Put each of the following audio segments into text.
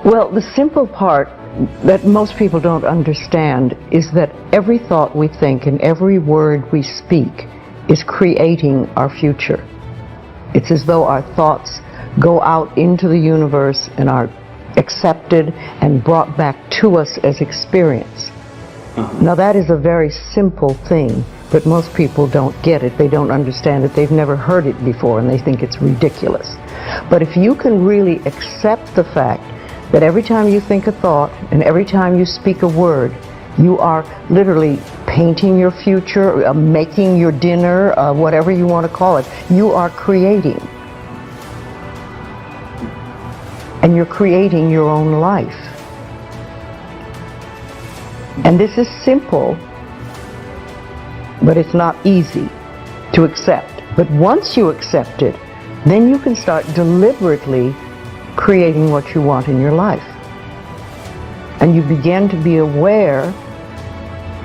Well, the simple part that most people don't understand is that every thought we think and every word we speak is creating our future. It's as though our thoughts go out into the universe and are accepted and brought back to us as experience. Now that is a very simple thing, but most people don't get it. They don't understand it. They've never heard it before and they think it's ridiculous. But if you can really accept the fact that every time you think a thought and every time you speak a word, you are literally painting your future, making your dinner, whatever you want to call it. You are creating. And you're creating your own life. And this is simple, but it's not easy to accept. But once you accept it, then you can start deliberately creating what you want in your life. And you begin to be aware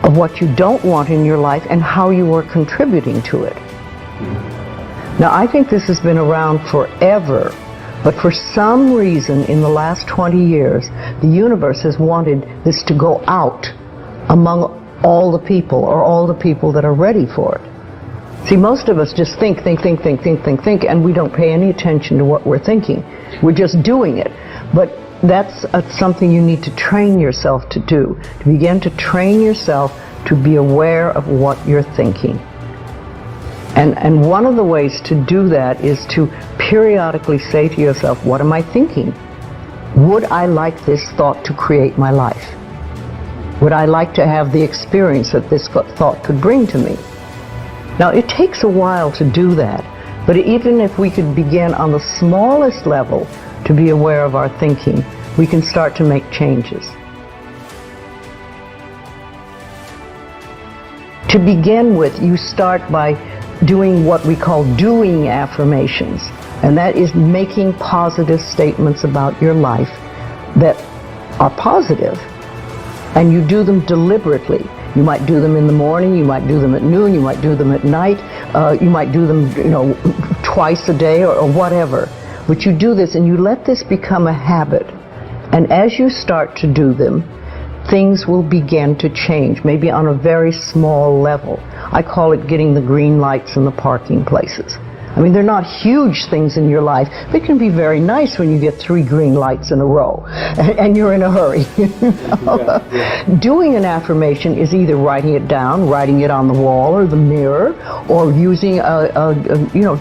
of what you don't want in your life and how you are contributing to it. Now, I think this has been around forever, but for some reason in the last 20 years, the universe has wanted this to go out among all the people, or all the people that are ready for it. See, most of us just think, and we don't pay any attention to what we're thinking. We're just doing it. But that's something you need to train yourself to do, to begin to train yourself to be aware of what you're thinking. And one of the ways to do that is to periodically say to yourself, what am I thinking? Would I like this thought to create my life? Would I like to have the experience that this thought could bring to me? Now, it takes a while to do that, but even if we could begin on the smallest level to be aware of our thinking, we can start to make changes. To begin with, you start by doing what we call doing affirmations, and that is making positive statements about your life that are positive, and you do them deliberately. You might do them in the morning, you might do them at noon, you might do them at night, you might do them, twice a day or whatever. But you do this and you let this become a habit. And as you start to do them, things will begin to change, maybe on a very small level. I call it getting the green lights in the parking places. I mean, they're not huge things in your life, but it can be very nice when you get 3 green lights in a row and you're in a hurry. Doing an affirmation is either writing it down, writing it on the wall or the mirror, or using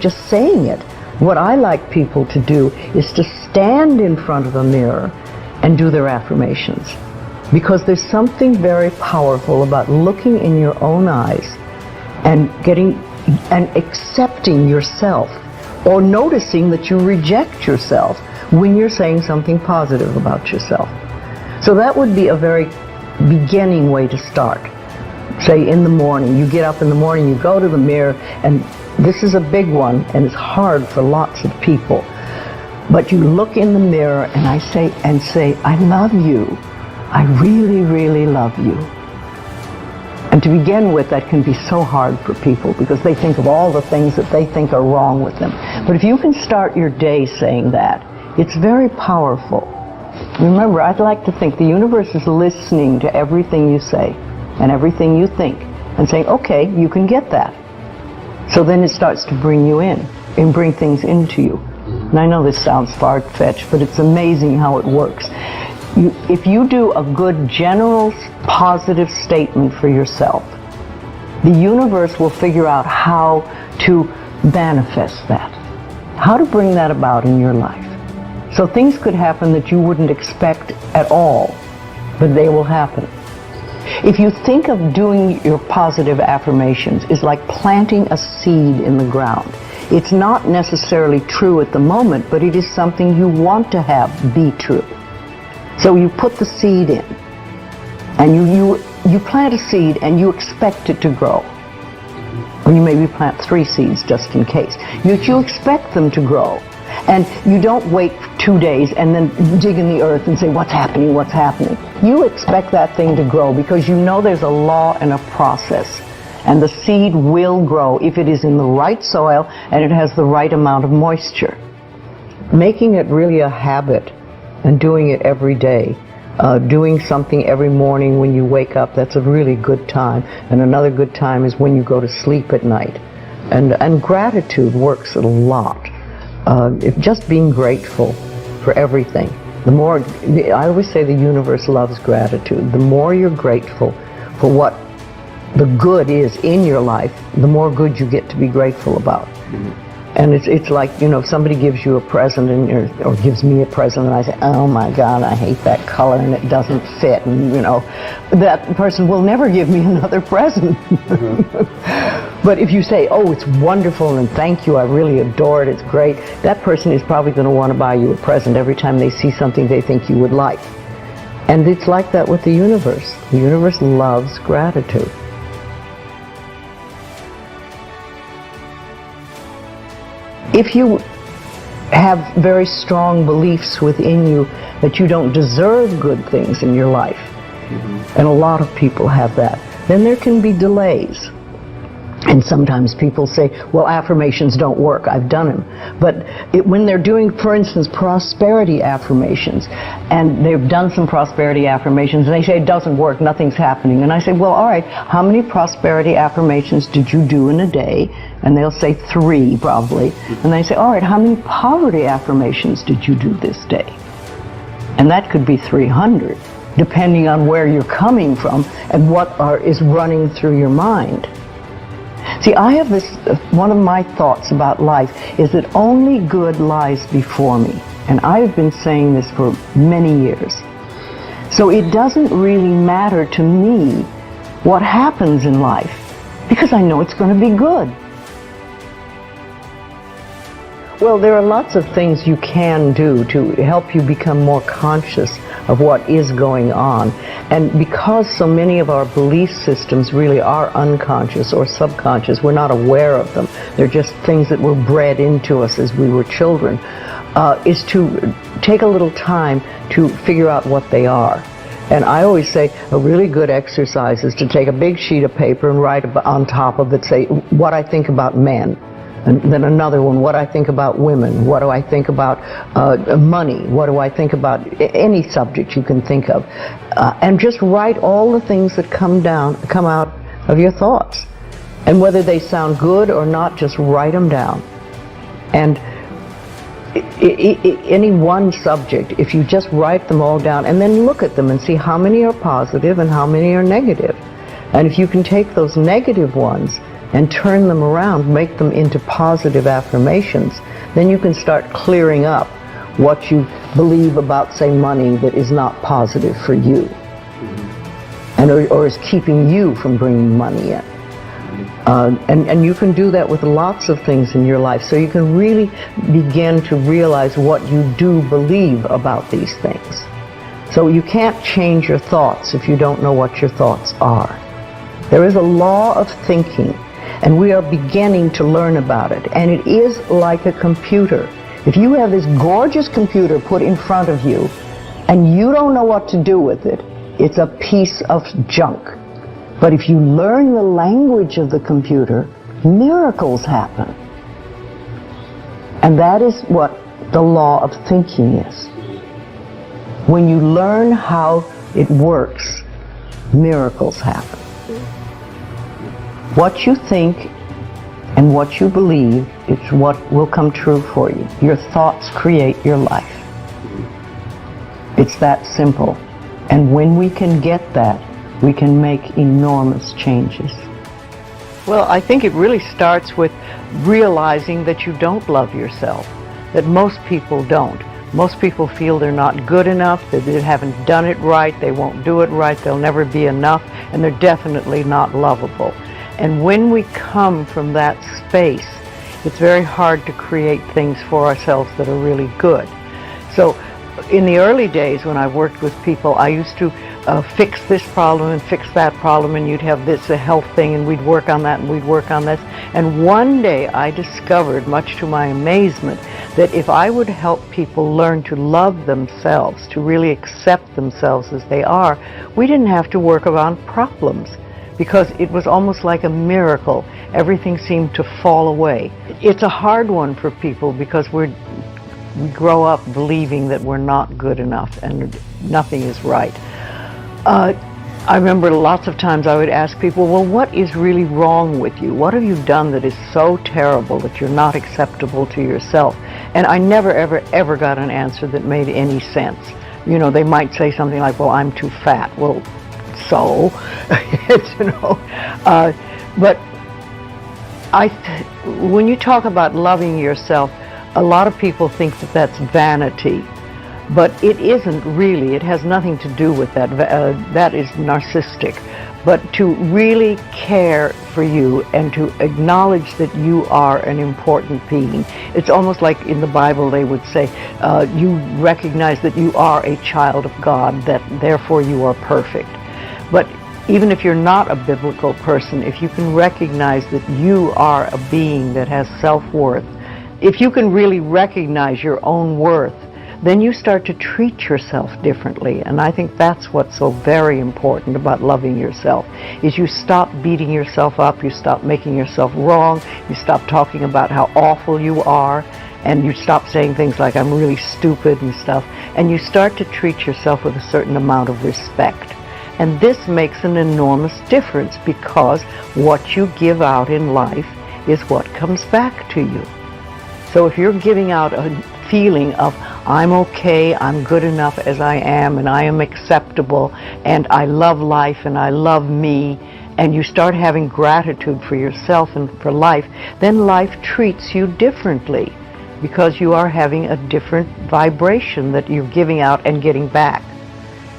just saying it. What I like people to do is to stand in front of a mirror and do their affirmations. Because there's something very powerful about looking in your own eyes and accepting yourself, or noticing that you reject yourself when you're saying something positive about yourself. So that would be a very beginning way to start. Say in the morning, you get up in the morning, you go to the mirror, and this is a big one, and it's hard for lots of people. But you look in the mirror and say, I love you. I really, really love you. And to begin with, that can be so hard for people because they think of all the things that they think are wrong with them. But if you can start your day saying that, it's very powerful. Remember, I'd like to think the universe is listening to everything you say and everything you think and saying, okay, you can get that. So then it starts to bring you in and bring things into you. And I know this sounds far-fetched, but it's amazing how it works. If you do a good general positive statement for yourself, the universe will figure out how to manifest that, how to bring that about in your life. So things could happen that you wouldn't expect at all, but they will happen. If you think of doing your positive affirmations is like planting a seed in the ground. It's not necessarily true at the moment, but it is something you want to have be true. So you put the seed in, and you plant a seed and you expect it to grow. Or you maybe plant 3 seeds just in case. You expect them to grow. And you don't wait 2 days and then dig in the earth and say, what's happening, what's happening? You expect that thing to grow because you know there's a law and a process. And the seed will grow if it is in the right soil and it has the right amount of moisture. Making it really a habit and doing it every day. Doing something every morning when you wake up, that's a really good time. And another good time is when you go to sleep at night. And gratitude works a lot. Just being grateful for everything. I always say the universe loves gratitude. The more you're grateful for what the good is in your life, the more good you get to be grateful about. And it's like, if somebody gives you a present or gives me a present and I say, oh my God, I hate that color and it doesn't fit, and that person will never give me another present. But if you say, oh, it's wonderful and thank you, I really adore it, it's great, that person is probably going to want to buy you a present every time they see something they think you would like. And it's like that with the universe. The universe loves gratitude. If you have very strong beliefs within you that you don't deserve good things in your life, and a lot of people have that, then there can be delays. And sometimes people say, well, affirmations don't work, I've done them. But when they're doing, for instance, prosperity affirmations, and they've done some prosperity affirmations, and they say it doesn't work, nothing's happening. And I say, well, all right, how many prosperity affirmations did you do in a day? And they'll say 3, probably. And they say, all right, how many poverty affirmations did you do this day? And that could be 300, depending on where you're coming from and what is running through your mind. See, I have this, one of my thoughts about life is that only good lies before me. And I've been saying this for many years. So it doesn't really matter to me what happens in life, because I know it's going to be good. Well, there are lots of things you can do to help you become more conscious of what is going on. And because so many of our belief systems really are unconscious or subconscious, we're not aware of them. They're just things that were bred into us as we were children, is to take a little time to figure out what they are. And I always say a really good exercise is to take a big sheet of paper and write on top of it, say, what I think about men. And then another one, what I think about women, what do I think about money, what do I think about any subject you can think of. And just write all the things that come out of your thoughts. And whether they sound good or not, just write them down. And any one subject, if you just write them all down and then look at them and see how many are positive and how many are negative. And if you can take those negative ones and turn them around, make them into positive affirmations, then you can start clearing up what you believe about, say, money that is not positive for you, and or is keeping you from bringing money in. And you can do that with lots of things in your life, so you can really begin to realize what you do believe about these things. So you can't change your thoughts if you don't know what your thoughts are. There is a law of thinking, and we are beginning to learn about it. And it is like a computer. If you have this gorgeous computer put in front of you, and you don't know what to do with it, it's a piece of junk. But if you learn the language of the computer, miracles happen. And that is what the law of thinking is. When you learn how it works, miracles happen. What you think and what you believe is what will come true for you. Your thoughts create your life. It's that simple. And when we can get that, we can make enormous changes. Well, I think it really starts with realizing that you don't love yourself, that most people don't. Most people feel they're not good enough, that they haven't done it right, they won't do it right, they'll never be enough, and they're definitely not lovable. And when we come from that space, it's very hard to create things for ourselves that are really good. So in the early days when I worked with people, I used to fix this problem and fix that problem, and you'd have this, a health thing, and we'd work on that and we'd work on this. And one day I discovered, much to my amazement, that if I would help people learn to love themselves, to really accept themselves as they are, we didn't have to work on problems, because it was almost like a miracle. Everything seemed to fall away. It's a hard one for people because we're we grow up believing that we're not good enough and nothing is right. I remember lots of times I would ask people, well, what is really wrong with you? What have you done that is so terrible that you're not acceptable to yourself? And I never, ever got an answer that made any sense. You know, they might say something like, well, I'm too fat. Well, so, you know. But when you talk about loving yourself, a lot of people think that that's vanity. But it isn't really. It has nothing to do with that. That is narcissistic. But to really care for you and to acknowledge that you are an important being. It's almost like in the Bible they would say, you recognize that you are a child of God, that therefore you are perfect. But even if you're not a biblical person, if you can recognize that you are a being that has self-worth, if you can really recognize your own worth, then you start to treat yourself differently. And I think that's what's so very important about loving yourself, is you stop beating yourself up, you stop making yourself wrong, you stop talking about how awful you are, and you stop saying things like, I'm really stupid and stuff, and you start to treat yourself with a certain amount of respect. And this makes an enormous difference, because what you give out in life is what comes back to you. So if you're giving out a feeling of, I'm okay, I'm good enough as I am, and I am acceptable, and I love life, and I love me, and you start having gratitude for yourself and for life, then life treats you differently, because you are having a different vibration that you're giving out and getting back.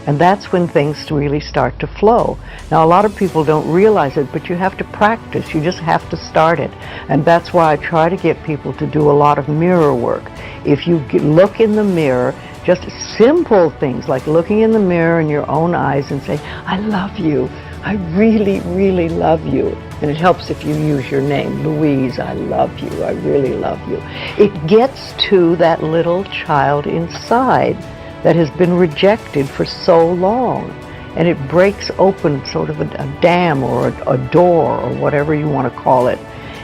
And that's when things really start to flow. Now, a lot of people don't realize it, but you have to practice. You just have to start it. And that's why I try to get people to do a lot of mirror work. If you look in the mirror, just simple things like looking in the mirror in your own eyes and say, I love you. I really, really love you. And it helps if you use your name, Louise, I love you. I really love you. It gets to that little child inside that has been rejected for so long. And it breaks open sort of a dam or a door or whatever you want to call it.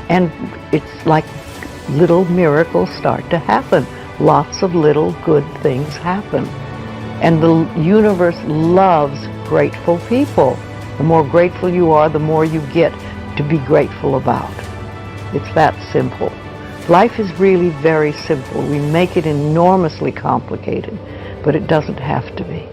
And it's like little miracles start to happen. Lots of little good things happen. And the universe loves grateful people. The more grateful you are, the more you get to be grateful about. It's that simple. Life is really very simple. We make it enormously complicated, but it doesn't have to be.